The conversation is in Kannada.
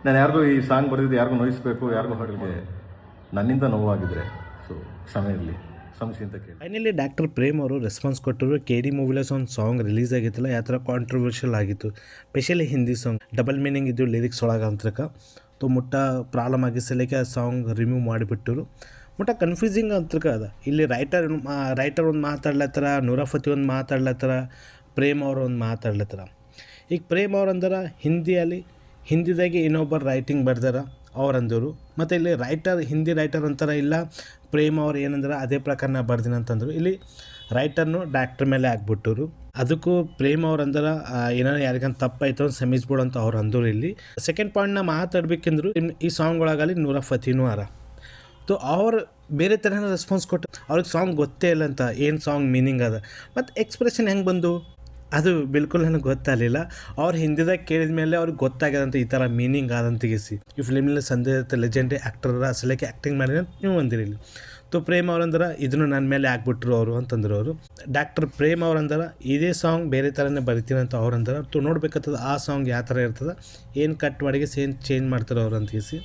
ನಾನು ಯಾರಿಗೂ ಈ ಸಾಂಗ್ ಬರೆದಿದ್ದು ಯಾರಿಗೂ ನೋಯಿಸ್ಬೇಕು, ಯಾರಿಗೂ ಹೊರಗೆ ನನ್ನಿಂದ ನೋವಾಗಿದ್ರೆ ಸೊ ಕ್ಷಮೆ ಇರಲಿ, ಕ್ಷಮಿಸಿ ಅಂತ ಕೇಳಿ. ಫೈನಲಿ ಡಾಕ್ಟರ್ ಪ್ರೇಮ್ ಅವರು ರೆಸ್ಪಾನ್ಸ್ ಕೊಟ್ಟರು. KD ಮೂವಿಲಸ್ ಒಂದು ಸಾಂಗ್ ರಿಲೀಸ್ ಆಗಿತ್ತಲ್ಲ, ಯಾವ ಥರ ಕಾಂಟ್ರವರ್ಷಿಯಲ್ ಆಗಿತ್ತು, specially Hindi song double meaning ಇದ್ದು ಲಿರಿಕ್ಸ್ ಒಳಗೆ ಅಂತಕ ತೊ ಮುಟ್ಟ ಪ್ರಾಬ್ಲಮ್ ಆಗಿ ಸಲಿಕ್ಕೆ ಆ ಸಾಂಗ್ ರಿಮೂವ್ ಮಾಡಿಬಿಟ್ಟರು. ಮುಟ್ಟ ಕನ್ಫ್ಯೂಸಿಂಗ್ ಅಂತಕ ಅದ. ಇಲ್ಲಿ ರೈಟರ್ ಒಂದು ಮಾತಾಡ್ಲತ್ತಾರ, ನೂರಫತಿ ಒಂದು ಮಾತಾಡ್ಲತ್ತಾರ, ಪ್ರೇಮ್ ಅವರು ಒಂದು ಮಾತಾಡ್ಲತ್ತಾರ. ಈಗ ಪ್ರೇಮ್ ಅವ್ರು ಅಂದ್ರೆ ಹಿಂದಿದಾಗೆ ಇನ್ನೊಬ್ಬರು ರೈಟಿಂಗ್ ಬರ್ದಾರ ಅವ್ರು ಅಂದವರು. ಮತ್ತು ಇಲ್ಲಿ ಹಿಂದಿ ರೈಟರ್ ಅಂತಾರೆ, ಇಲ್ಲ ಪ್ರೇಮ್ ಅವ್ರು ಏನಂದ್ರೆ ಅದೇ ಪ್ರಕಾರ ನಾ ಬರ್ದಿನ ಅಂತಂದರು. ಇಲ್ಲಿ ರೈಟರ್ನು ಡಾಕ್ಟ್ರ್ ಮೇಲೆ ಆಗ್ಬಿಟ್ಟರು. ಅದಕ್ಕೂ ಪ್ರೇಮ್ ಅವ್ರು ಅಂದ್ರೆ ಏನಾರ ಯಾರಿಗಂತ ತಪ್ಪಾಯ್ತು ಅಂತ ಕ್ಷಮಿಸ್ಬಿಡು ಅಂತ ಅವ್ರು ಅಂದರು. ಇಲ್ಲಿ ಸೆಕೆಂಡ್ ಪಾಯಿಂಟ್ನ ಮಾತಾಡ್ಬೇಕೆಂದ್ರು ಈ ಸಾಂಗ್ ಒಳಗಲ್ಲಿ ನೂರಫತಿನೂ ಅರ. ಸೊ ಅವ್ರು ಬೇರೆ ಥರನ ರೆಸ್ಪಾನ್ಸ್ ಕೊಟ್ಟು ಅವ್ರಿಗೆ ಸಾಂಗ್ ಗೊತ್ತೇ ಇಲ್ಲ ಅಂತ, ಏನು ಸಾಂಗ್ ಮೀನಿಂಗ್ ಅದ ಮತ್ತು ಎಕ್ಸ್ಪ್ರೆಷನ್ ಹೆಂಗೆ ಬಂದು ಅದು ಬಿಲ್ಕುಲ್ ನನಗೆ ಗೊತ್ತಾಗಲಿಲ್ಲ. ಅವ್ರು ಹಿಂದಿದಾಗ ಕೇಳಿದ ಮೇಲೆ ಅವ್ರಿಗೆ ಗೊತ್ತಾಗ್ಯದಂತ ಈ ಥರ ಮೀನಿಂಗ್ ಆದಂತಿಗಿಸಿ. ಈ ಫಿಲ್ಮಲ್ಲಿ ಸಂಜಯ್ ದತ್ ಲೆಜೆಂಡ್ರಿ ಆ್ಯಕ್ಟರ್ ಅಸಲಕ್ಕೆ ಆ್ಯಕ್ಟಿಂಗ್ ಮಾಡಿದ್ರೆ ನೀವು ಅಂದಿರಿ. ಇಲ್ಲಿ ತೊ ಪ್ರೇಮ್ ಅವ್ರಂದ್ರೆ ಇದನ್ನು ನನ್ನ ಮೇಲೆ ಹಾಕ್ಬಿಟ್ರು ಅವರು ಅಂತಂದ್ರು. ಅವರು ಡಾಕ್ಟರ್ ಪ್ರೇಮ್ ಅವ್ರಂದ್ರೆ ಇದೇ ಸಾಂಗ್ ಬೇರೆ ಥರನೇ ಬರಿತೀನಿ ಅಂತ ಅವ್ರಂದ್ರೆ. ತೊ ನೋಡ್ಬೇಕಾಗ್ತದೆ ಆ ಸಾಂಗ್ ಯಾವ ಥರ ಇರ್ತದೆ, ಏನು ಕಟ್ ಮಾಡಿಗೆ ಚೇಂಜ್ ಮಾಡ್ತಾರೆ ಅವ್ರು ಅಂತಿಗಿಸಿ.